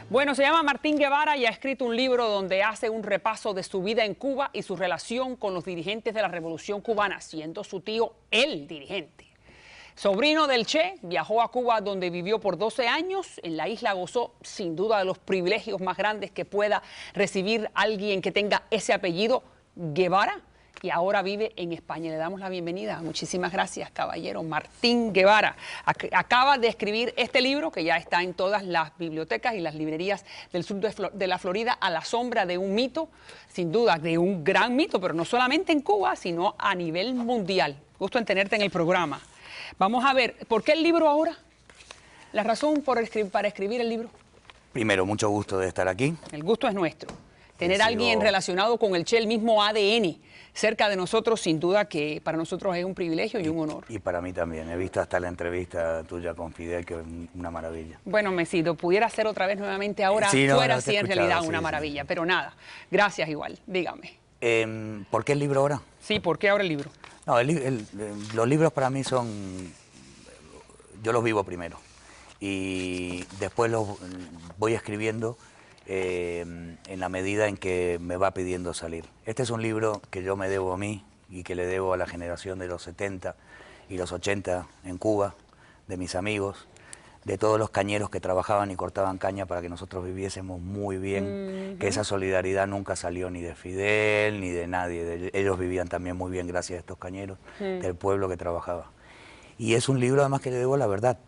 Bueno, se llama Martín Guevara y ha escrito un libro donde hace un repaso de su vida en Cuba y su relación con los dirigentes de la Revolución Cubana, siendo su tío el dirigente. Sobrino del Che, viajó a Cuba donde vivió por 12 años. En la isla gozó sin duda de los privilegios más grandes que pueda recibir alguien que tenga ese apellido, Guevara, y ahora vive en España. Le damos la bienvenida. Muchísimas gracias, caballero. Martín Guevara acaba de escribir este libro que ya está en todas las bibliotecas y las librerías del sur de la Florida, A la sombra de un mito, sin duda de un gran mito, pero no solamente en Cuba, sino a nivel mundial. Gusto en tenerte en el programa. Vamos a ver, ¿por qué el libro ahora? ¿La razón para escribir el libro? Primero, mucho gusto de estar aquí. El gusto es nuestro. Tener a alguien relacionado con el Che, el mismo ADN, cerca de nosotros, sin duda que para nosotros es un privilegio y un honor. Y para mí también. He visto hasta la entrevista tuya con Fidel, que es una maravilla. Bueno, si lo pudiera hacer otra vez nuevamente ahora, sí, no, fuera no, así en realidad una maravilla. Sí. Pero nada, gracias igual, dígame. ¿Por qué el libro ahora? Sí, ¿por qué ahora el libro? No, los libros para mí son... Yo los vivo primero. Y después los voy escribiendo en la medida en que me va pidiendo salir. Este es un libro que yo me debo a mí y que le debo a la generación de los 70 y los 80 en Cuba, de mis amigos, de todos los cañeros que trabajaban y cortaban caña para que nosotros viviésemos muy bien, que esa solidaridad nunca salió ni de Fidel ni de nadie. Ellos vivían también muy bien gracias a estos cañeros del pueblo que trabajaba. Y es un libro además que le debo la verdad.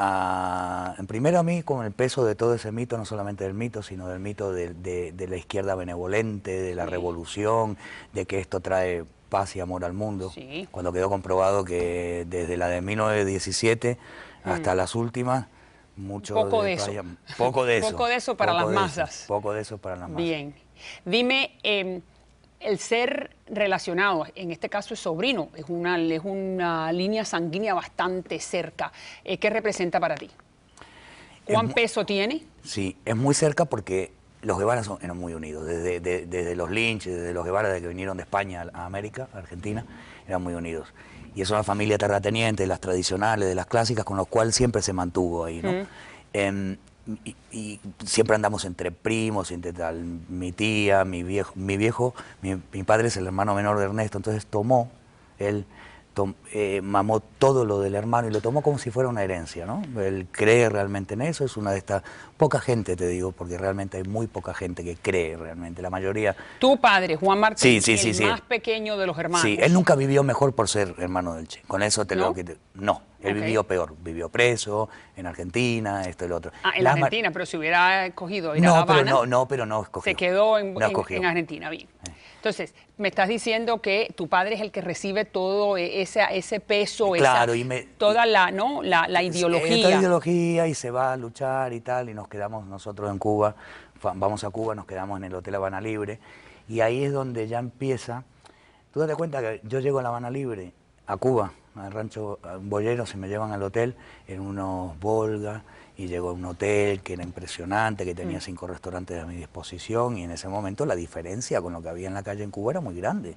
En primero a mí, con el peso de todo ese mito, no solamente del mito, sino del mito de la izquierda benevolente, de la revolución, de que esto trae paz y amor al mundo. Sí. Cuando quedó comprobado que desde la de 1917 hasta las últimas, poco de eso. Poco de eso. Poco de eso para las masas. Poco de eso para las masas. Bien. Dime, el ser relacionado, en este caso es sobrino, es una línea sanguínea bastante cerca. ¿Qué representa para ti? ¿Cuán peso tiene? Sí, es muy cerca porque los Guevara eran muy unidos. Desde los Lynch, desde los Guevara, desde que vinieron de España a América, a Argentina, eran muy unidos. Y es una familia terrateniente, de las tradicionales, de las clásicas, con lo cual siempre se mantuvo ahí, ¿no? Y siempre andamos entre primos, entre tal, mi tía, mi padre es el hermano menor de Ernesto, entonces él mamó todo lo del hermano y lo tomó como si fuera una herencia, ¿no? Él cree realmente en eso, es una de estas, poca gente te digo, porque realmente hay muy poca gente que cree realmente, la mayoría... Tu padre, Juan Martín, sí, el más pequeño de los hermanos. Sí, él nunca vivió mejor por ser hermano del Che, con eso te lo que... No, él vivió peor, vivió preso en Argentina, esto y lo otro. Ah, en Argentina, pero si hubiera escogido ir a La Habana, pero no escogió. Se quedó en Argentina, bien. Entonces, me estás diciendo que tu padre es el que recibe todo ese peso, claro, toda la ideología. Esta ideología y se va a luchar y tal, y nos quedamos nosotros en Cuba, vamos a Cuba, nos quedamos en el Hotel Habana Libre, y ahí es donde ya empieza. Tú date cuenta que yo llego a La Habana Libre, a Cuba, al rancho Boyero, se me llevan al hotel en unos Volga, y llego a un hotel que era impresionante, que tenía 5 restaurantes a mi disposición, y en ese momento la diferencia con lo que había en la calle en Cuba era muy grande.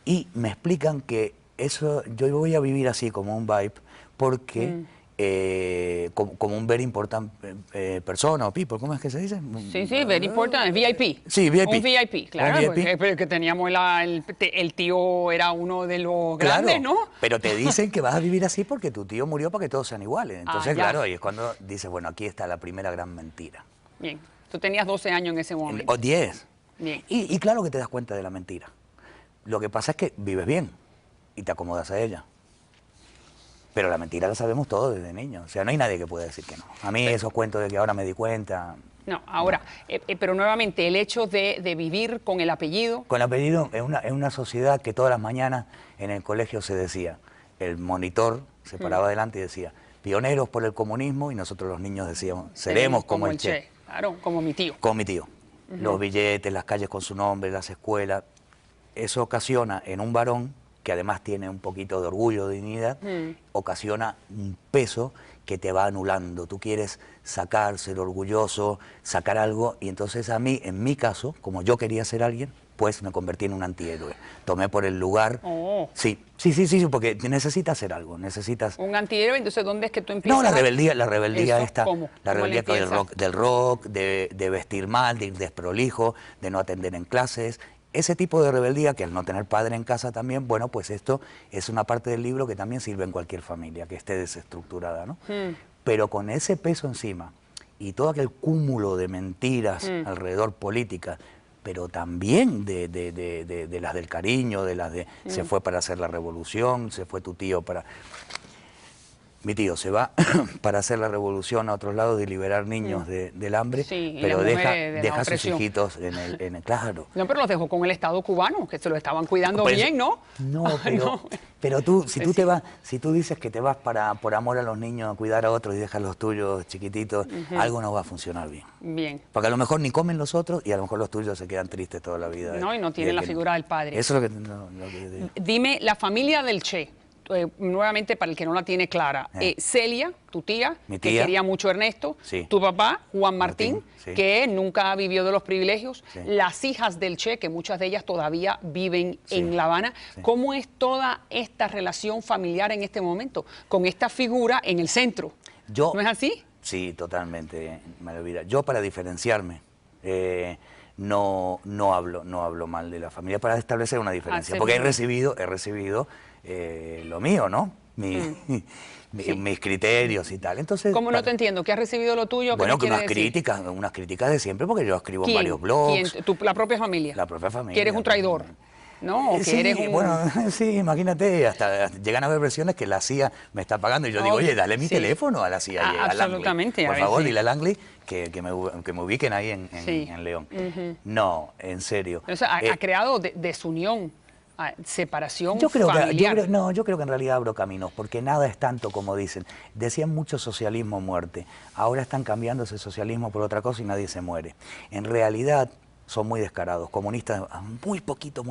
Y me explican que eso, yo voy a vivir así como un vibe, porque como un very important persona o people, ¿cómo es que se dice? Sí, very important, VIP. Sí, VIP. Un VIP, claro, porque teníamos el tío era uno de los grandes, ¿no? Pero te dicen que vas a vivir así porque tu tío murió para que todos sean iguales. Entonces, claro, ahí es cuando dices, bueno, aquí está la primera gran mentira. Bien, tú tenías 12 años en ese momento. O 10. Bien. Y claro que te das cuenta de la mentira. Lo que pasa es que vives bien y te acomodas a ella. Pero la mentira la sabemos todos desde niños. O sea, no hay nadie que pueda decir que no. A mí esos cuentos de que ahora me di cuenta... No, ahora, pero nuevamente, el hecho de vivir con el apellido... Con el apellido en una sociedad que todas las mañanas en el colegio se decía, el monitor se paraba adelante y decía, pioneros por el comunismo, y nosotros los niños decíamos, seremos como el Che. Claro, como mi tío. Como mi tío. Los billetes, las calles con su nombre, las escuelas. Eso ocasiona en un varón, que además tiene un poquito de orgullo, de dignidad, ocasiona un peso que te va anulando. Tú quieres sacar, ser orgulloso, sacar algo, y entonces a mí, en mi caso, como yo quería ser alguien, pues me convertí en un antihéroe. Tomé por el lugar... Oh. Sí, porque necesitas hacer algo, necesitas... Un antihéroe, entonces ¿dónde es que tú empiezas? No, la rebeldía ¿Eso? esta, ¿Cómo? la ¿Cómo rebeldía le del rock, de vestir mal, de ir desprolijo, de no atender en clases. Ese tipo de rebeldía que al no tener padre en casa también, bueno, pues esto es una parte del libro que también sirve en cualquier familia, que esté desestructurada, ¿no? Pero con ese peso encima y todo aquel cúmulo de mentiras alrededor políticas, pero también de las del cariño, de las de se fue para hacer la revolución, se fue tu tío para... Mi tío se va para hacer la revolución a otros lados y liberar niños del hambre, sí, pero deja a sus opresión. Hijitos en el claro. No, pero los dejó con el Estado cubano, que se lo estaban cuidando Pues, bien, ¿no? No, pero tú, si tú te vas, si tú dices que te vas por amor a los niños a cuidar a otros y dejas los tuyos chiquititos, algo no va a funcionar bien. Bien. Porque a lo mejor ni comen los otros y a lo mejor los tuyos se quedan tristes toda la vida. No, y no tienen la figura del padre. Eso es lo que digo. Dime, la familia del Che, nuevamente para el que no la tiene clara, Celia, tu tía, Mi que tía. quería mucho a Ernesto, Sí. tu papá, Juan Martín, sí. que nunca vivió de los privilegios, Sí. las hijas del Che, que muchas de ellas todavía viven Sí. en La Habana. Sí. ¿Cómo es toda esta relación familiar en este momento, con esta figura en el centro? ¿No es así? Sí, totalmente, Maravilla. Yo para diferenciarme, no hablo mal de la familia para establecer una diferencia, porque he recibido lo mío, ¿no? Mis criterios y tal. Entonces, ¿Cómo no te entiendo? ¿Qué has recibido lo tuyo? Bueno, que decir? unas críticas de siempre, porque yo escribo en ¿Quién? varios blogs. ¿Quién? ¿La propia familia? La propia familia. ¿Que eres un traidor? ¿No? ¿O que Sí, eres un... bueno, sí, imagínate, hasta llegan a haber versiones que la CIA me está pagando y yo digo, oye, dale mi teléfono a la CIA. Absolutamente. Por favor, dile a Langley que me ubiquen ahí en León. No, en serio. O sea, ha creado desunión, separación yo creo familiar. yo creo que en realidad abro caminos, porque nada es tanto como dicen. Decían mucho socialismo muerte. Ahora están cambiando ese socialismo por otra cosa y nadie se muere. En realidad son muy descarados, comunistas, muy poquito,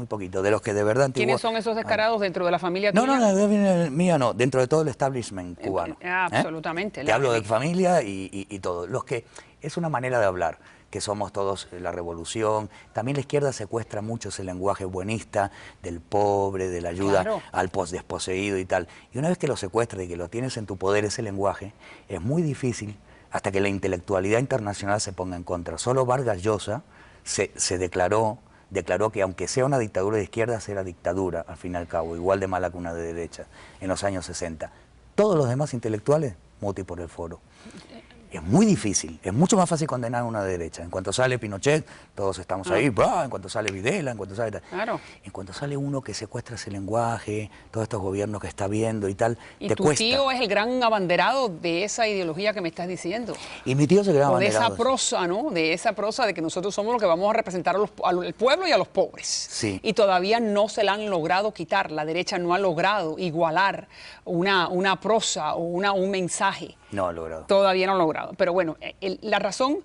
de los que de verdad... ¿Quiénes son esos descarados dentro de la familia tuya? No, mía no, dentro de todo el establishment cubano. Absolutamente. Te hablo de familia y todo. Los que es una manera de hablar, que somos todos la revolución. También la izquierda secuestra mucho ese lenguaje buenista del pobre, de la ayuda al desposeído y tal. Y una vez que lo secuestras y que lo tienes en tu poder, ese lenguaje, es muy difícil hasta que la intelectualidad internacional se ponga en contra. Solo Vargas Llosa se declaró que aunque sea una dictadura de izquierdas, era dictadura, al fin y al cabo, igual de mala que una de derecha, en los años 60. Todos los demás intelectuales, muti por el foro. Es muy difícil, es mucho más fácil condenar a una derecha. En cuanto sale Pinochet, todos estamos ahí, en cuanto sale Videla, en cuanto sale... En cuanto sale uno que secuestra ese lenguaje, todos estos gobiernos que está viendo y tal, y te tu cuesta. tío es el gran abanderado de esa ideología que me estás diciendo. Y mi tío es el gran abanderado. De esa prosa, ¿no? De esa prosa de que nosotros somos los que vamos a representar al pueblo y a los pobres. Sí. Y todavía no se la han logrado quitar. La derecha no ha logrado igualar una prosa o un mensaje. No ha logrado. Todavía no ha logrado. Pero bueno, la razón,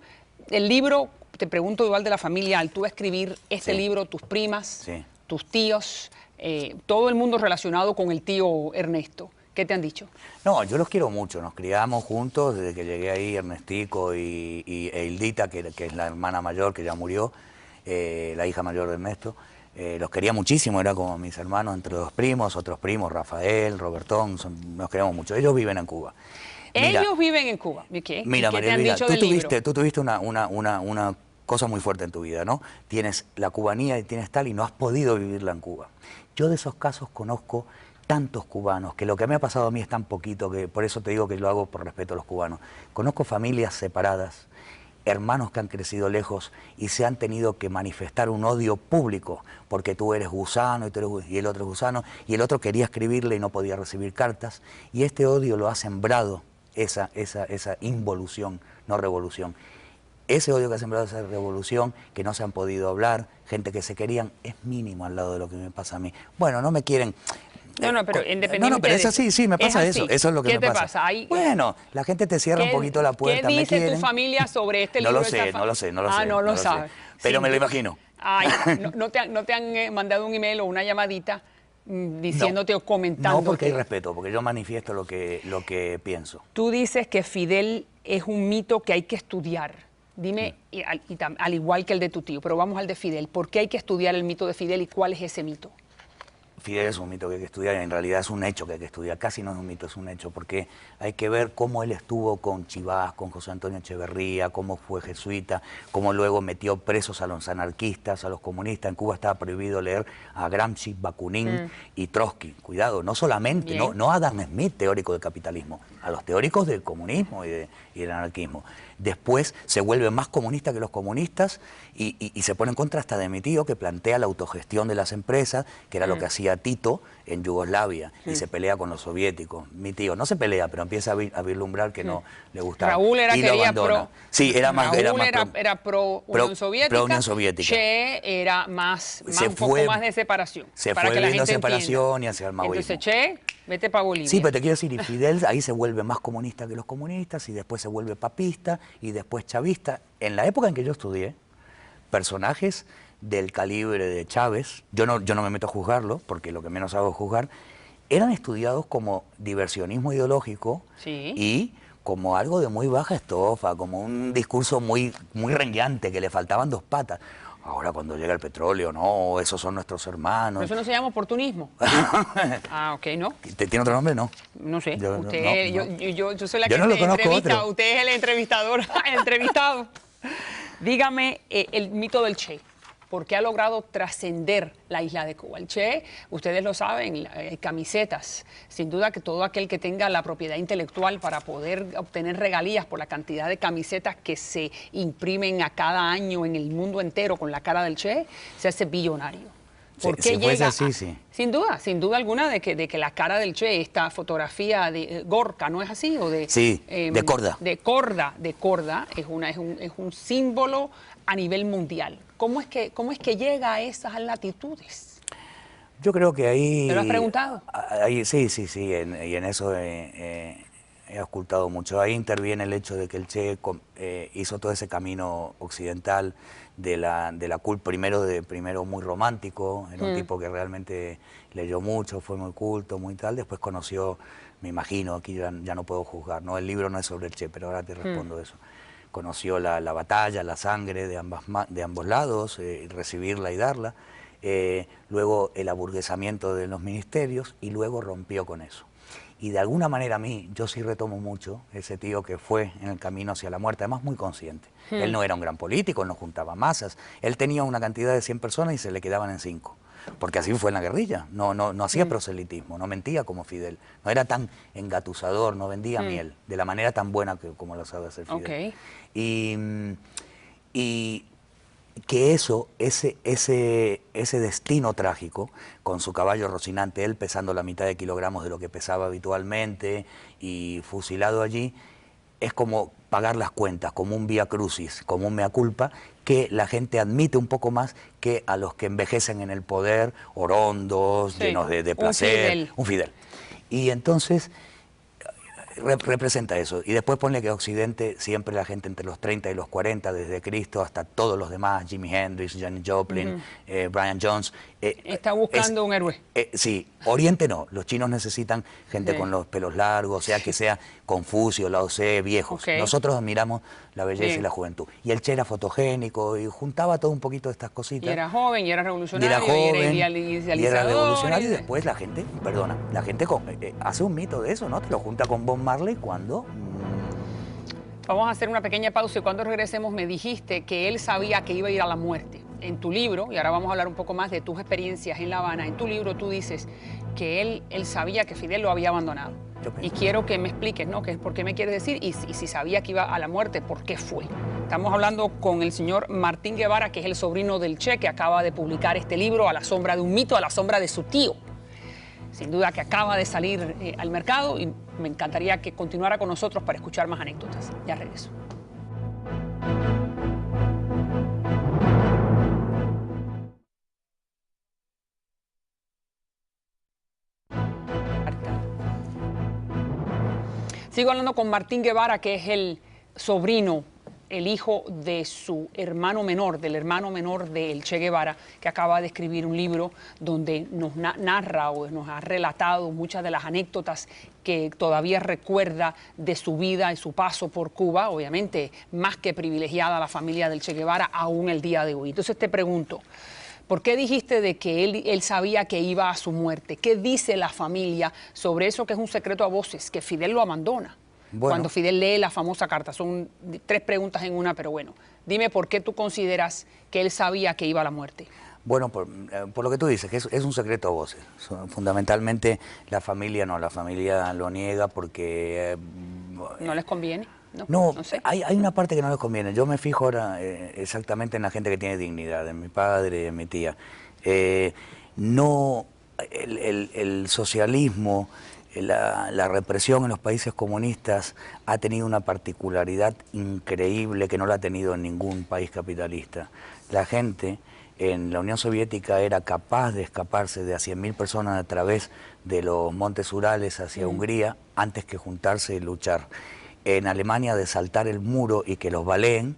el libro, te pregunto igual de la familia, al tú escribir este libro, tus primas, tus tíos, todo el mundo relacionado con el tío Ernesto, ¿qué te han dicho? No, yo los quiero mucho, nos criamos juntos desde que llegué ahí, Ernestico e Hildita, que es la hermana mayor que ya murió, la hija mayor de Ernesto. Los quería muchísimo, era como mis hermanos entre dos primos, otros primos, Rafael, Robertón, nos queríamos mucho. Ellos viven en Cuba. Ellos viven en Cuba. ¿Qué? Mira, ¿Qué te han María, dicho del libro? tú tuviste una cosa muy fuerte en tu vida, ¿no? Tienes la cubanía y tienes tal y no has podido vivirla en Cuba. Yo de esos casos conozco tantos cubanos, que lo que me ha pasado a mí es tan poquito, que por eso te digo que lo hago por respeto a los cubanos. Conozco familias separadas, hermanos que han crecido lejos y se han tenido que manifestar un odio público, porque tú eres gusano y el otro es gusano, y el otro quería escribirle y no podía recibir cartas, y este odio lo ha sembrado esa involución, no revolución. Ese odio que ha sembrado esa revolución, que no se han podido hablar, gente que se querían, es mínimo al lado de lo que me pasa a mí. Bueno, no me quieren... No, pero independientemente... No, pero es así, sí, me pasa eso es lo que me pasa. ¿Qué te pasa? Bueno, la gente te cierra un poquito la puerta, ¿Qué dice tu familia sobre este libro? No lo sé. No lo sabes. Pero me lo imagino. Ay, ¿no te han mandado un email o una llamadita diciéndote o comentando? No, porque hay respeto, porque yo manifiesto lo que pienso. Tú dices que Fidel es un mito que hay que estudiar. Dime, al igual que el de tu tío, pero vamos al de Fidel. ¿Por qué hay que estudiar el mito de Fidel y cuál es ese mito? Fidel es un mito que hay que estudiar, en realidad es un hecho que hay que estudiar, casi no es un mito, es un hecho, porque hay que ver cómo él estuvo con Chivás, con José Antonio Echeverría, cómo fue jesuita, cómo luego metió presos a los anarquistas, a los comunistas. En Cuba estaba prohibido leer a Gramsci, Bakunin y Trotsky. Cuidado, no solamente, no a Adam Smith, teórico del capitalismo, a los teóricos del comunismo y del anarquismo. Después se vuelve más comunista que los comunistas y se pone en contra hasta de mi tío, que plantea la autogestión de las empresas, que era lo que hacía Tito en Yugoslavia, y se pelea con los soviéticos. Mi tío no se pelea, pero empieza a vislumbrar que no le gustaba. Raúl era y lo abandona. Sí, era más pro Unión Soviética. Pro Unión Soviética. Che era un poco más de separación. Se para fue que la viendo gente separación entienda. y hacia el maoísmo. Entonces, Che, vete para Bolivia. Sí, pero te quiero decir, y Fidel ahí se vuelve más comunista que los comunistas, y después se vuelve papista, y después chavista. En la época en que yo estudié, personajes del calibre de Chávez, yo no me meto a juzgarlo, porque lo que menos hago es juzgar, eran estudiados como diversionismo ideológico y como algo de muy baja estofa, como un discurso muy rengueante, que le faltaban dos patas. Ahora cuando llega el petróleo, no, esos son nuestros hermanos. ¿Pero eso no se llama oportunismo? Ok, ¿no? ¿Tiene otro nombre? No. No sé. Yo soy la que no lo conozco entrevista. otro. Usted es el entrevistador, el entrevistado. Dígame el mito del Che. ¿Por qué ha logrado trascender la isla de Cuba? El Che, ustedes lo saben, camisetas. Sin duda que todo aquel que tenga la propiedad intelectual para poder obtener regalías por la cantidad de camisetas que se imprimen a cada año en el mundo entero con la cara del Che, se hace billonario. ¿Por qué llega así, sí. Sin duda alguna de que la cara del Che, esta fotografía de Gorka, ¿no es así? O de, sí, de Korda. De Korda es un símbolo a nivel mundial. ¿Cómo es que llega a esas latitudes? Yo creo que ahí... ¿Te lo has preguntado? Ahí, sí, y en eso he ocultado mucho. Ahí interviene el hecho de que el Che hizo todo ese camino occidental de la culpa, primero muy romántico, era un tipo que realmente leyó mucho, fue muy culto, muy tal, después conoció, me imagino, aquí ya no puedo juzgar, ¿no? El libro no es sobre el Che, pero ahora te respondo eso. Conoció la batalla, la sangre de ambos lados, recibirla y darla, luego el aburguesamiento de los ministerios, y luego rompió con eso. Y de alguna manera a mí, yo sí retomo mucho ese tío que fue en el camino hacia la muerte, además muy consciente. Él no era un gran político, no juntaba masas, él tenía una cantidad de 100 personas y se le quedaban en 5. Porque así fue en la guerrilla, no hacía proselitismo, no mentía como Fidel, no era tan engatusador, no vendía miel, de la manera tan buena como lo sabe hacer Fidel. Y que ese destino trágico, con su caballo Rocinante, él pesando la mitad de kilogramos de lo que pesaba habitualmente y fusilado allí, es como pagar las cuentas, como un vía crucis, como un mea culpa, que la gente admite un poco más que a los que envejecen en el poder, orondos, llenos de placer, un Fidel. Y entonces representa eso. Y después ponle que Occidente, siempre la gente entre los 30 y los 40, desde Cristo hasta todos los demás, Jimi Hendrix, Janis Joplin, Brian Jones. Está buscando un héroe. Sí, Oriente no. Los chinos necesitan gente con los pelos largos, o sea, que sea Confucio, Lao Tse, viejos. Nosotros admiramos la belleza y la juventud. Y el Che era fotogénico y juntaba todo un poquito de estas cositas. Y era joven, y era revolucionario, y era idealizador. Y era revolucionario, y después la gente hace un mito de eso, ¿no? Te lo junta con Bob Marley cuando... Vamos a hacer una pequeña pausa y cuando regresemos me dijiste que él sabía que iba a ir a la muerte. En tu libro, y ahora vamos a hablar un poco más de tus experiencias en La Habana, en tu libro tú dices que él sabía que Fidel lo había abandonado. Y quiero que me expliques, ¿no? ¿Por qué me quieres decir? Y si sabía que iba a la muerte, ¿por qué fue? Estamos hablando con el señor Martín Guevara, que es el sobrino del Che, que acaba de publicar este libro, A la sombra de un mito, a la sombra de su tío. Sin duda que acaba de salir al mercado y me encantaría que continuara con nosotros para escuchar más anécdotas. Ya regreso. Sigo hablando con Martín Guevara, que es el sobrino el hijo de su hermano menor, del hermano menor del Che Guevara, que acaba de escribir un libro donde nos narra o nos ha relatado muchas de las anécdotas que todavía recuerda de su vida y su paso por Cuba, obviamente más que privilegiada la familia del Che Guevara aún el día de hoy. Entonces te pregunto, ¿por qué dijiste de que él sabía que iba a su muerte? ¿Qué dice la familia sobre eso que es un secreto a voces, que Fidel lo abandona? Bueno, cuando Fidel lee la famosa carta, son 3 preguntas en una, pero bueno, dime por qué tú consideras que él sabía que iba a la muerte. Bueno, por lo que tú dices, que es un secreto a voces. Fundamentalmente la familia lo niega porque... ¿No les conviene? No sé. Hay una parte que no les conviene. Yo me fijo ahora exactamente en la gente que tiene dignidad, en mi padre, en mi tía. No, el socialismo, la represión en los países comunistas ha tenido una particularidad increíble que no la ha tenido en ningún país capitalista. La gente en la Unión Soviética era capaz de escaparse de a 100.000 personas a través de los montes Urales hacia Hungría antes que juntarse y luchar. En Alemania de saltar el muro y que los baleen,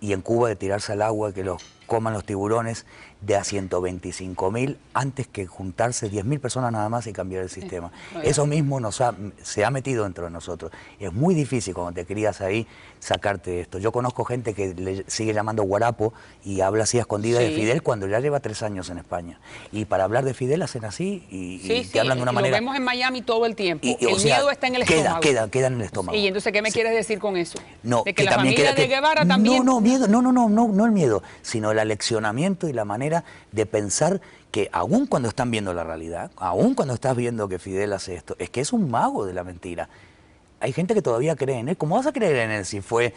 y en Cuba de tirarse al agua y que los coman los tiburones, de a 125.000 antes que juntarse 10.000 personas nada más y cambiar el sistema. Eso mismo se ha metido dentro de nosotros. Es muy difícil cuando te crías ahí sacarte esto. Yo conozco gente que le sigue llamando guarapo y habla así a escondidas de Fidel cuando ya lleva 3 años en España. Y para hablar de Fidel hacen así y te hablan de una manera... Lo vemos en Miami todo el tiempo. El miedo está en el estómago. Queda en el estómago. Y entonces, ¿qué me quieres decir con eso? No, de que la familia de Guevara también... No el miedo, sino el aleccionamiento y la manera de pensar que aun cuando están viendo la realidad, aun cuando estás viendo que Fidel hace esto, es que es un mago de la mentira. Hay gente que todavía cree en él. ¿Cómo vas a creer en él si fue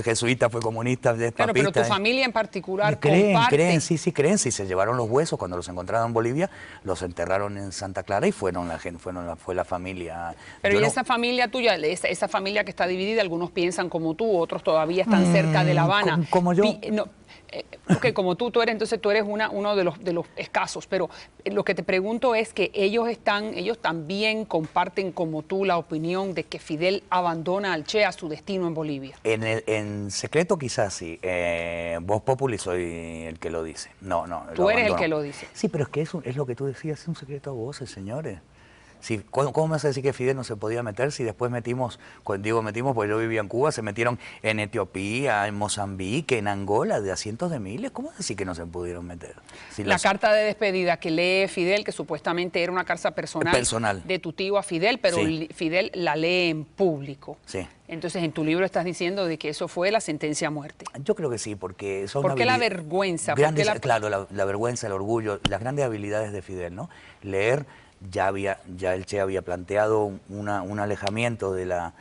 jesuita, fue comunista, es claro, papista? Pero tu familia en particular creen, sí creen. Si se llevaron los huesos cuando los encontraron en Bolivia, los enterraron en Santa Clara y fue la familia. Pero esa familia tuya, esa familia que está dividida, algunos piensan como tú, otros todavía están cerca de La Habana. Como yo. Ok, como tú eres, entonces tú eres uno de los escasos, pero lo que te pregunto es que ellos también comparten como tú la opinión de que Fidel abandona al Che a su destino en Bolivia. En secreto quizás sí, Voz Populi soy el que lo dice. No, tú eres el que lo dice. Sí, pero es que es lo que tú decías, es un secreto a voces, señores. Sí, ¿cómo me vas a decir que Fidel no se podía meter si después metimos, porque yo vivía en Cuba, se metieron en Etiopía, en Mozambique, en Angola, de a cientos de miles? ¿Cómo decir que no se pudieron meter? La carta de despedida que lee Fidel, que supuestamente era una carta personal de tu tío a Fidel, pero Fidel la lee en público. Sí. Entonces, en tu libro estás diciendo de que eso fue la sentencia a muerte. Yo creo que sí, porque son... ¿Por qué la vergüenza? Claro, la vergüenza, el orgullo, las grandes habilidades de Fidel, ¿no? Leer... Ya el Che había planteado un alejamiento de las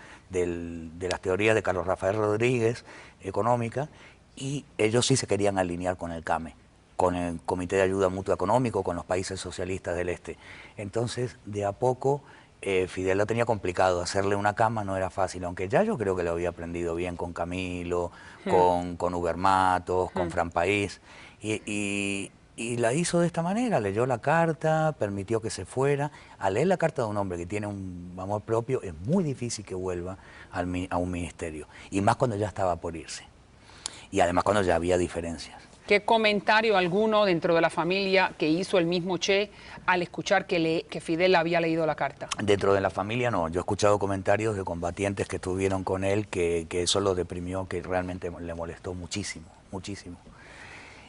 teorías de Carlos Rafael Rodríguez, económica, y ellos sí se querían alinear con el CAME, con el Comité de Ayuda Mutua Económico, con los países socialistas del Este. Entonces, de a poco, Fidel lo tenía complicado, hacerle una cama no era fácil, aunque ya yo creo que lo había aprendido bien con Camilo, con Uber Matos, con Fran País, y la hizo de esta manera, leyó la carta, permitió que se fuera. Al leer la carta de un hombre que tiene un amor propio, es muy difícil que vuelva a un ministerio. Y más cuando ya estaba por irse. Y además cuando ya había diferencias. ¿Qué comentario alguno dentro de la familia que hizo el mismo Che al escuchar que Fidel había leído la carta? Dentro de la familia no. Yo he escuchado comentarios de combatientes que estuvieron con él, que eso lo deprimió, que realmente le molestó muchísimo, muchísimo.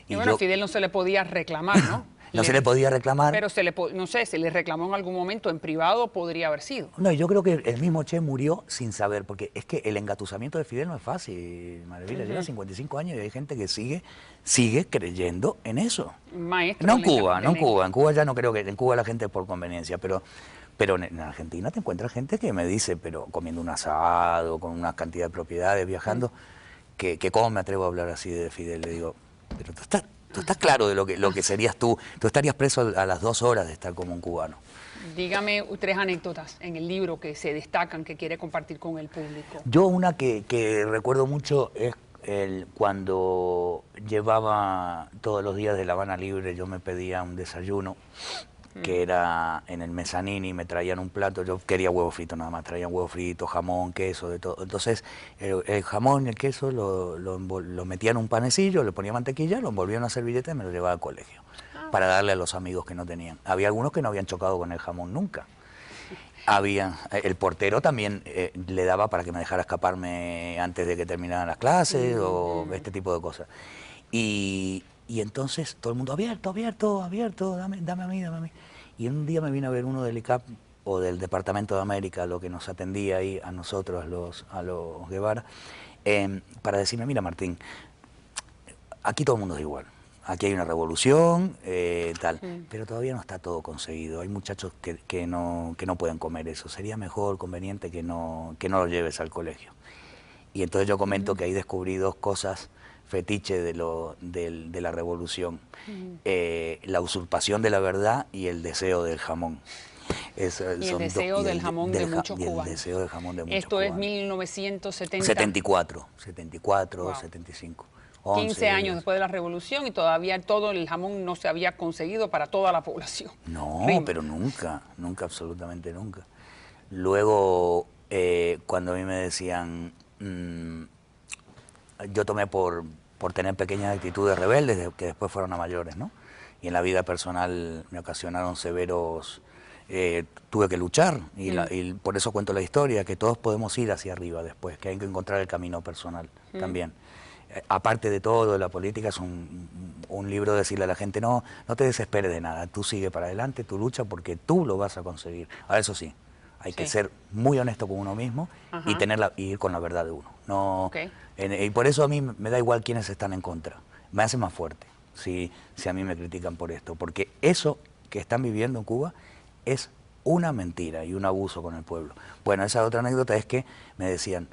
Y bueno, a Fidel no se le podía reclamar, ¿no? No se le podía reclamar. Pero no sé, se le reclamó en algún momento en privado, podría haber sido. No, yo creo que el mismo Che murió sin saber, porque es que el engatusamiento de Fidel no es fácil, Maravilla. Lleva 55 años y hay gente que sigue creyendo en eso. Maestro. No en Cuba. En Cuba ya no creo que... En Cuba la gente es por conveniencia, pero en Argentina te encuentras gente que me dice, pero comiendo un asado, con una cantidad de propiedades, viajando, que cómo me atrevo a hablar así de Fidel. Le digo... Pero tú estás claro de lo que serías tú. Tú estarías preso a las 2 horas de estar como un cubano. Dígame 3 anécdotas en el libro que se destacan, que quiere compartir con el público. Yo una que recuerdo mucho es cuando llevaba todos los días de La Habana Libre, yo me pedía un desayuno que era en el mezzanini, me traían un plato, yo quería huevo frito nada más, traían huevo frito, jamón, queso, de todo. Entonces el jamón y el queso lo metía en un panecillo, le ponía mantequilla, lo envolvía en una servilleta y me lo llevaba al colegio, para darle a los amigos que no tenían. Había algunos que no habían chocado con el jamón nunca. El portero también le daba para que me dejara escaparme antes de que terminaran las clases o este tipo de cosas. Y entonces todo el mundo, abierto, abierto, abierto, dame a mí, dame a mí. Y un día me vino a ver uno del ICAP o del Departamento de América, lo que nos atendía ahí a nosotros, a los Guevara, para decirme, mira Martín, aquí todo el mundo es igual. Aquí hay una revolución, tal, pero todavía no está todo conseguido. Hay muchachos que no pueden comer eso. Sería mejor, conveniente que no los lleves al colegio. Y entonces yo comento que ahí descubrí dos cosas fetiche de la revolución. La usurpación de la verdad y el deseo del jamón. Y el deseo del jamón de muchos cubanos. El deseo del jamón de muchos Esto cubanos. es 1970. 74, Wow. 75. 15 años después de la revolución y todavía todo el jamón no se había conseguido para toda la población. No, pero nunca, nunca, absolutamente nunca. Luego, cuando a mí me decían, yo tomé por tener pequeñas actitudes rebeldes, que después fueron a mayores, ¿no? Y en la vida personal me ocasionaron severos, tuve que luchar, y por eso cuento la historia, que todos podemos ir hacia arriba después, que hay que encontrar el camino personal también. Aparte de todo, la política es un libro de decirle a la gente, no te desesperes de nada, tú sigue para adelante, tú lucha porque tú lo vas a conseguir. Ahora eso sí, hay que ser muy honesto con uno mismo y ir con la verdad de uno. No, y por eso a mí me da igual quiénes están en contra, me hace más fuerte si a mí me critican por esto, porque eso que están viviendo en Cuba es una mentira y un abuso con el pueblo. Bueno, esa otra anécdota es que me decían,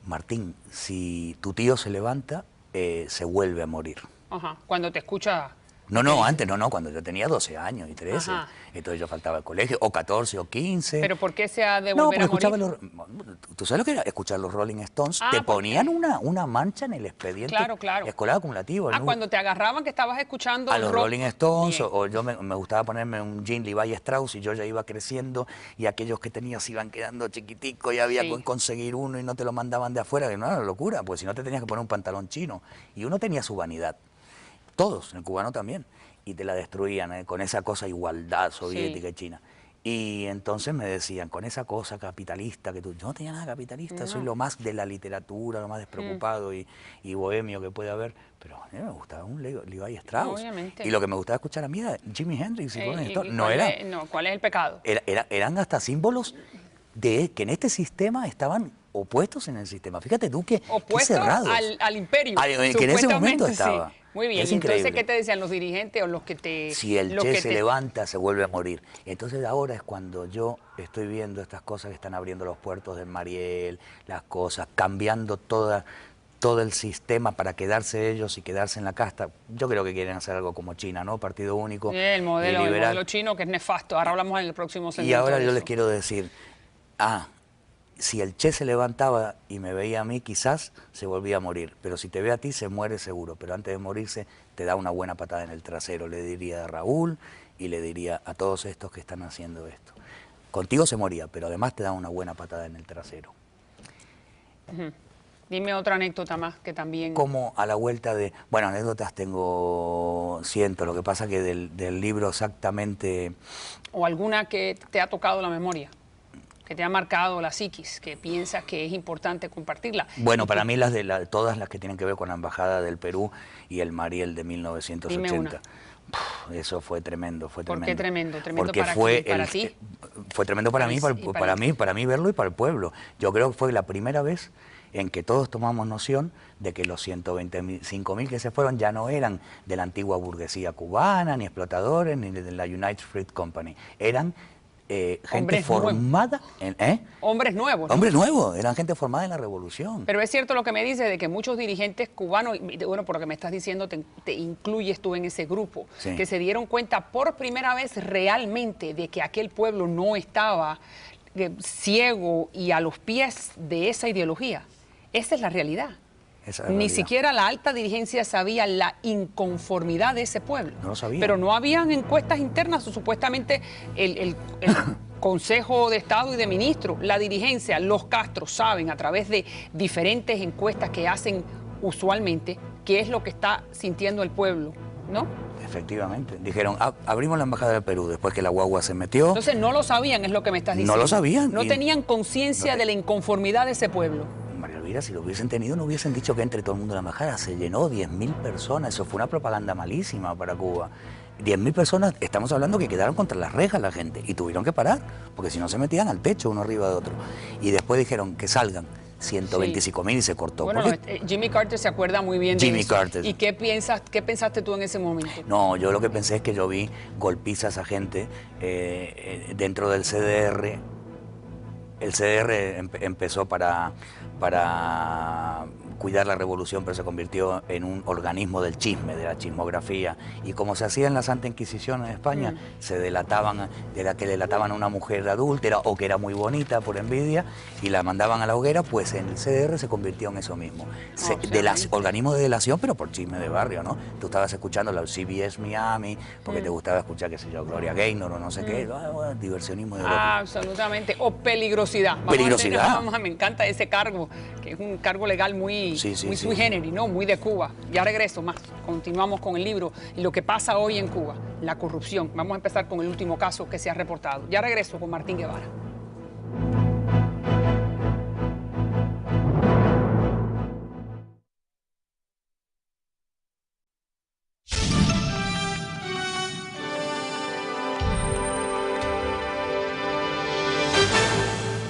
Martín, si tu tío se levanta, se vuelve a morir. Ajá, cuando te escucha... No, antes no, cuando yo tenía 12 años y 13. Ajá. Entonces yo faltaba al colegio, o 14 o 15. ¿Pero por qué se ha de volver a morir? ¿Tú sabes lo que era? Escuchar los Rolling Stones. Te ponían una mancha en el expediente escolar acumulativo. Cuando te agarraban que estabas escuchando a los Rolling Stones, o yo me gustaba ponerme un jean Levi Strauss y yo ya iba creciendo y aquellos que tenías iban quedando chiquiticos y había que conseguir uno y no te lo mandaban de afuera, que no era una locura, pues si no te tenías que poner un pantalón chino. Y uno tenía su vanidad. Todos, el cubano también, y te la destruían con esa cosa igualdad soviética y china. Y entonces me decían, con esa cosa capitalista, que yo no tenía nada capitalista, soy lo más de la literatura, lo más despreocupado y bohemio que puede haber, pero a mí me gustaba un Levi Strauss. Obviamente. Y lo que me gustaba escuchar a mí era Jimi Hendrix y Rolling Stones. ¿Cuál es el pecado? Eran hasta símbolos de que en este sistema estaban opuestos en el sistema. Fíjate tú que cerrados. Al imperio. Que en ese momento estaba. Sí. Muy bien, entonces, ¿qué te decían los dirigentes o los que te...? Si el Che se levanta, se vuelve a morir. Entonces ahora es cuando yo estoy viendo estas cosas que están abriendo los puertos del Mariel, las cosas, cambiando todo el sistema para quedarse ellos y quedarse en la casta. Yo creo que quieren hacer algo como China, ¿no? Partido único, el modelo chino, que es nefasto. Ahora hablamos en el próximo segmento. Y ahora yo les quiero decir, si el Che se levantaba y me veía a mí, quizás se volvía a morir. Pero si te ve a ti, se muere seguro. Pero antes de morirse, te da una buena patada en el trasero. Le diría a Raúl y le diría a todos estos que están haciendo esto. Contigo se moría, pero además te da una buena patada en el trasero. Dime otra anécdota más que también... Como a la vuelta de... Bueno, anécdotas tengo cientos. Lo que pasa que del libro exactamente... ¿O alguna que te ha tocado la memoria? Que te ha marcado la psiquis, que piensas que es importante compartirla. Bueno, para mí todas las que tienen que ver con la Embajada del Perú y el Mariel de 1980. Dime una. Eso fue tremendo, fue tremendo. ¿Por qué tremendo? ¿Tremendo porque para ti? Fue tremendo para mí, para mí verlo y para el pueblo. Yo creo que fue la primera vez en que todos tomamos noción de que los 125.000 que se fueron ya no eran de la antigua burguesía cubana, ni explotadores, ni de la United Fruit Company. Eran gente formada hombres nuevos, ¿no? Hombres nuevos, eran gente formada en la revolución. Pero es cierto lo que me dice de que muchos dirigentes cubanos, bueno, por lo que me estás diciendo, te incluyes tú en ese grupo, que se dieron cuenta por primera vez realmente de que aquel pueblo no estaba ciego y a los pies de esa ideología. Esa es la realidad. Esa es la Ni realidad. siquiera la alta dirigencia sabía la inconformidad de ese pueblo. No lo sabía. Pero no habían encuestas internas, o supuestamente el Consejo de Estado y de Ministros, la dirigencia, los Castro saben a través de diferentes encuestas que hacen usualmente qué es lo que está sintiendo el pueblo, ¿no? Efectivamente. Dijeron, abrimos la embajada del Perú después que la guagua se metió. Entonces no lo sabían, es lo que me estás diciendo. No lo sabían. No tenían conciencia de la inconformidad de ese pueblo. María Elvira, si lo hubiesen tenido, no hubiesen dicho que entre todo el mundo en la embajada. Se llenó 10.000 personas. Eso fue una propaganda malísima para Cuba. 10.000 personas, estamos hablando que quedaron contra las rejas la gente y tuvieron que parar, porque si no se metían al techo uno arriba de otro. Y después dijeron que salgan 125.000 y se cortó. Bueno, Jimmy Carter se acuerda muy bien de Jimmy eso. Carter. ¿Y qué pensaste tú en ese momento? No, yo lo que pensé es que yo vi golpizas a gente dentro del CDR. El CDR empezó para cuidar la revolución, pero se convirtió en un organismo del chisme, de la chismografía. Y como se hacía en la Santa Inquisición en España, se delataban, que delataban a una mujer adúltera o que era muy bonita por envidia y la mandaban a la hoguera, pues en el CDR se convirtió en eso mismo. Organismo de delación, pero por chisme de barrio, ¿no? Tú estabas escuchando la CBS Miami, porque te gustaba escuchar, qué sé yo, Gloria Gaynor o no sé qué, diversionismo de Absolutamente. O peligrosidad. Peligrosidad. Me encanta ese cargo, que es un cargo legal muy sui generis, ¿no? Muy de Cuba. Ya regreso más. Continuamos con el libro y lo que pasa hoy en Cuba, la corrupción. Vamos a empezar con el último caso que se ha reportado. Ya regreso con Martín Guevara.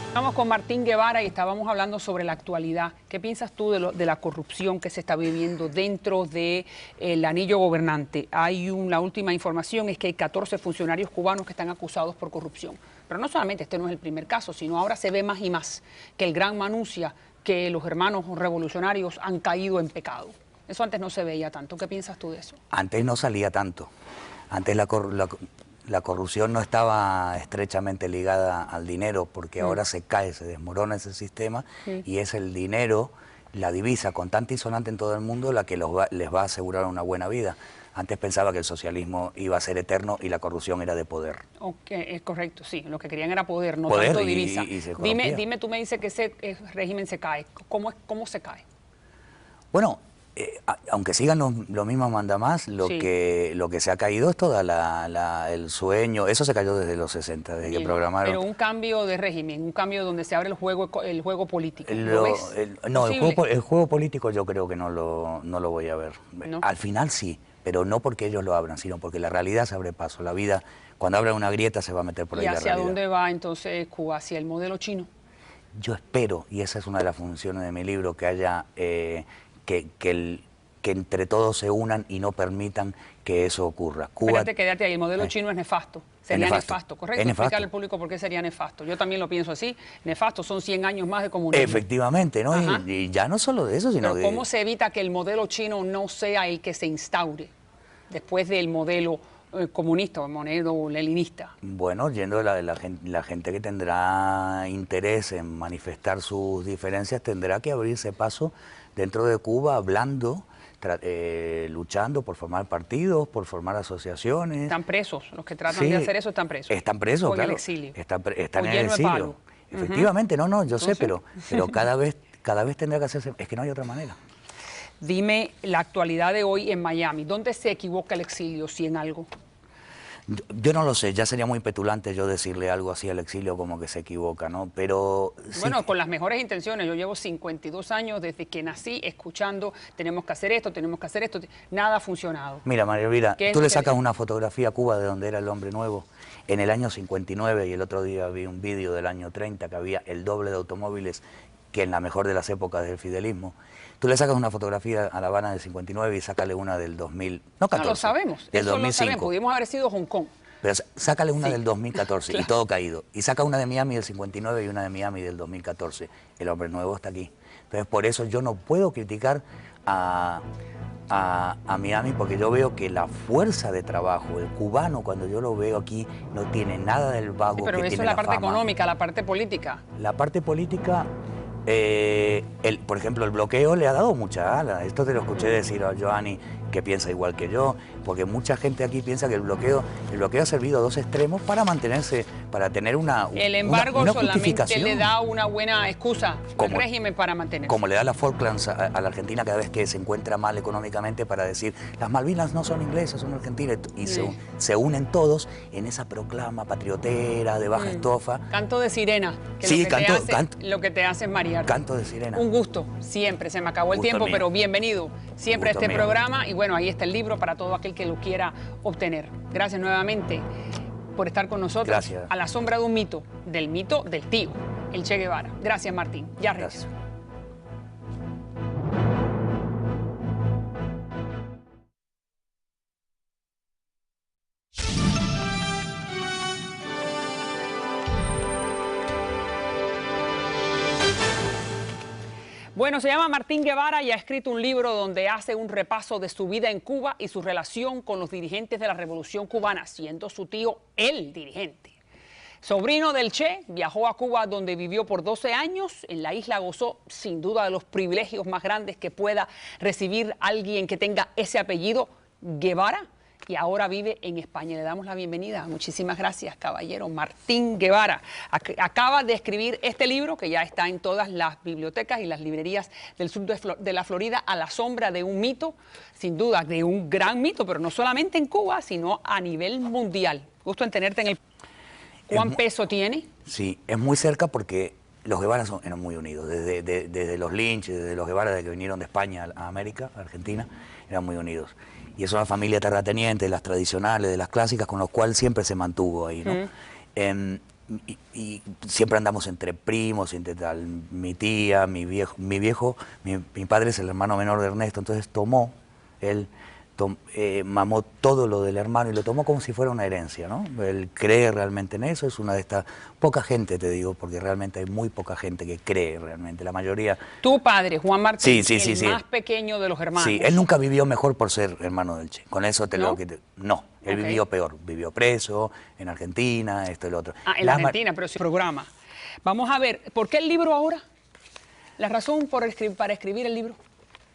Estamos con Martín Guevara y estábamos hablando sobre la actualidad. ¿Qué piensas tú de la corrupción que se está viviendo dentro del anillo gobernante? La última información es que hay 14 funcionarios cubanos que están acusados por corrupción. Pero no solamente este no es el primer caso, sino ahora se ve más y más que el Gran anuncia que los hermanos revolucionarios han caído en pecado. Eso antes no se veía tanto. ¿Qué piensas tú de eso? Antes no salía tanto. Antes la corrupción no estaba estrechamente ligada al dinero, porque ahora se cae, se desmorona ese sistema y es el dinero, la divisa contante y sonante en todo el mundo, la que les va a asegurar una buena vida. Antes pensaba que el socialismo iba a ser eterno y la corrupción era de poder. Es correcto, sí. Lo que querían era poder, no poder tanto divisa. Y se dime, tú me dices que ese régimen se cae. ¿Cómo se cae? Bueno, aunque sigan los mismos mandamás, lo que se ha caído es todo el sueño. Eso se cayó desde los 60, desde que programaron. Pero un cambio de régimen, un cambio donde se abre el juego político. El juego político yo creo que no lo voy a ver. ¿No? Al final sí, pero no porque ellos lo abran, sino porque la realidad se abre paso. La vida, cuando abre una grieta, se va a meter por ahí la realidad. ¿Y hacia dónde va entonces Cuba? ¿Hacia el modelo chino? Yo espero, y esa es una de las funciones de mi libro, que haya... que entre todos se unan y no permitan que eso ocurra. Cuba, quédate ahí, el modelo chino es nefasto. Sería nefasto, ¿correcto? Explicarle al público por qué sería nefasto. Yo también lo pienso así. Nefasto, son 100 años más de comunismo. Efectivamente, ¿no? Y ya no solo de eso, sino Pero ¿cómo se evita que el modelo chino no sea el que se instaure después del modelo comunista o modelo leninista? Bueno, yendo de la gente que tendrá interés en manifestar sus diferencias tendrá que abrirse paso dentro de Cuba, hablando, luchando por formar partidos, por formar asociaciones. Están presos, los que tratan de hacer eso están presos. Están presos, claro. En el exilio. Están en el exilio. Efectivamente, yo sé, pero cada vez tendrá que hacerse, es que no hay otra manera. Dime la actualidad de hoy en Miami, ¿dónde se equivoca el exilio, si en algo? Yo no lo sé, ya sería muy petulante yo decirle algo así al exilio como que se equivoca, ¿no? Pero... Bueno, sí, con las mejores intenciones. Yo llevo 52 años desde que nací escuchando, tenemos que hacer esto, nada ha funcionado. Mira, María Elvira, tú le sacas una fotografía a Cuba de donde era el hombre nuevo en el año 59 y el otro día vi un vídeo del año 30 que había el doble de automóviles que en la mejor de las épocas del fidelismo. Tú le sacas una fotografía a La Habana del 59 y sácale una del 2000, no 14, no lo sabemos, del eso 2005. Lo sabemos, pudimos haber sido Hong Kong. Pero sácale una del 2014 claro. Y todo caído. Y saca una de Miami del 59 y una de Miami del 2014. El hombre nuevo está aquí. Entonces por eso yo no puedo criticar a Miami, porque yo veo que la fuerza de trabajo, el cubano, cuando yo lo veo aquí, no tiene nada del vago que tiene la fama. Pero eso es la parte económica, la parte política. La parte política... Por ejemplo, el bloqueo le ha dado mucha ala. Esto te lo escuché decir a Joanny, que piensa igual que yo, porque mucha gente aquí piensa que el bloqueo ha servido a dos extremos para mantenerse, para tener el embargo una solamente justificación. le da una buena excusa al régimen para mantenerse. Como le da la Falklands a la Argentina cada vez que se encuentra mal económicamente, para decir, las Malvinas no son inglesas, son argentinas, y se unen todos en esa proclama patriotera de baja estofa. Canto de sirena, que sí, lo que te hace es marear. Canto de sirena. Un gusto, siempre, se me acabó el tiempo, pero bienvenido siempre a este programa, y bueno, ahí está el libro para todo aquel que lo quiera obtener. Gracias nuevamente por estar con nosotros. Gracias. A la sombra de un mito del tío, el Che Guevara. Gracias, Martín. Ya regreso. Bueno, se llama Martín Guevara y ha escrito un libro donde hace un repaso de su vida en Cuba y su relación con los dirigentes de la Revolución Cubana, siendo su tío el dirigente. Sobrino del Che, viajó a Cuba donde vivió por 12 años. En la isla gozó sin duda de los privilegios más grandes que pueda recibir alguien que tenga ese apellido, Guevara, y ahora vive en España. Le damos la bienvenida. Muchísimas gracias, caballero. Martín Guevara acaba de escribir este libro que ya está en todas las bibliotecas y las librerías del sur de la Florida, A la sombra de un mito, sin duda de un gran mito, pero no solamente en Cuba, sino a nivel mundial. Gusto en tenerte en el... ¿Cuán peso tiene? Sí, es muy cerca porque los Guevara eran muy unidos. Desde los Lynch, desde los Guevara, desde que vinieron de España a América, a Argentina, eran muy unidos. Y es una familia terrateniente, de las tradicionales, de las clásicas, con los cuales siempre se mantuvo ahí, ¿no? Y siempre andamos entre primos, entre tal. Mi tía, mi padre es el hermano menor de Ernesto, entonces él mamó todo lo del hermano y lo tomó como si fuera una herencia, ¿no? Él cree realmente en eso, es una de estas poca gente, te digo, porque realmente hay muy poca gente que cree realmente, la mayoría... Tu padre, Juan Martín, el más pequeño de los hermanos. Sí, él nunca vivió mejor por ser hermano del Che, con eso No, él vivió peor, vivió preso en Argentina, esto y lo otro. En Argentina, pero sí programa. Vamos a ver, ¿por qué el libro ahora? ¿La razón para escribir el libro?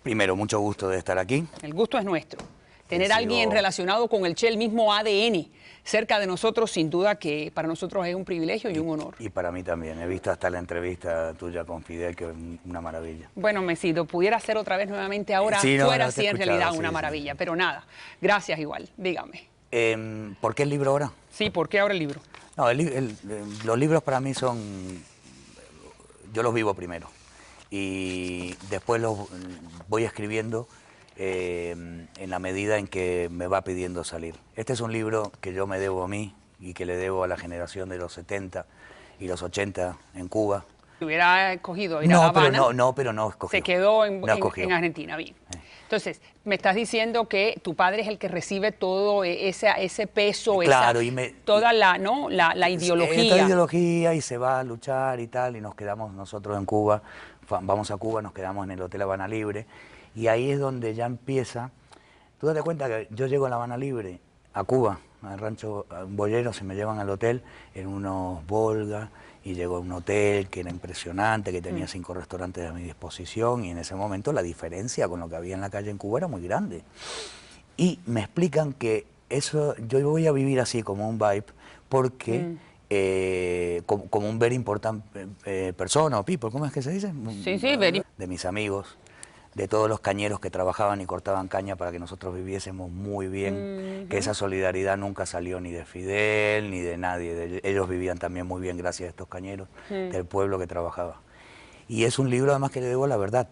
Primero, mucho gusto de estar aquí. El gusto es nuestro. Tener a alguien relacionado con el Che, el mismo ADN, cerca de nosotros, sin duda que para nosotros es un privilegio y un honor. Y para mí también. He visto hasta la entrevista tuya con Fidel, que es una maravilla. Bueno, si lo pudiera hacer otra vez nuevamente ahora, fuera así en realidad una maravilla. Pero nada, gracias igual. Dígame. ¿Por qué el libro ahora? Sí, ¿por qué ahora el libro? No, los libros para mí son... Yo los vivo primero. Y después los voy escribiendo en la medida en que me va pidiendo salir. Este es un libro que yo me debo a mí y que le debo a la generación de los 70 y los 80 en Cuba. Hubiera escogido ir a La Habana. Pero no escogió. Se quedó en Argentina, bien. Entonces, me estás diciendo que tu padre es el que recibe todo ese peso, claro, toda la ideología. Esta ideología, y se va a luchar y tal, y nos quedamos nosotros en Cuba, vamos a Cuba, nos quedamos en el Hotel Habana Libre, y ahí es donde ya empieza. Tú date cuenta que yo llego a La Habana Libre, a Cuba, al rancho Boyero, se me llevan al hotel en unos Volga, y llego a un hotel que era impresionante, que tenía 5 restaurantes a mi disposición, y en ese momento la diferencia con lo que había en la calle en Cuba era muy grande. Y me explican que eso, yo voy a vivir así como un vibe, porque como un very important persona o people, ¿cómo es que se dice? Sí, very. De mis amigos, de todos los cañeros que trabajaban y cortaban caña para que nosotros viviésemos muy bien, que esa solidaridad nunca salió ni de Fidel ni de nadie, ellos vivían también muy bien gracias a estos cañeros del pueblo que trabajaba. Y es un libro además que le debo la verdad.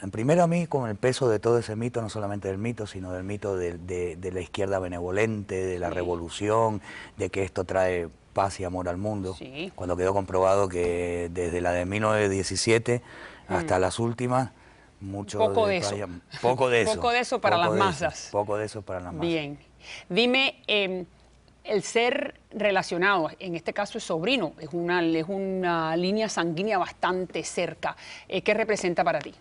En primero a mí con el peso de todo ese mito, no solamente del mito, sino del mito de la izquierda benevolente, de la revolución, de que esto trae paz y amor al mundo, cuando quedó comprobado que desde la de 1917 hasta las últimas, poco de eso. Poco de eso. Poco de eso para las masas. Poco de eso para las masas. Bien. Dime, el ser relacionado, en este caso es sobrino, es una línea sanguínea bastante cerca. ¿Qué representa para ti?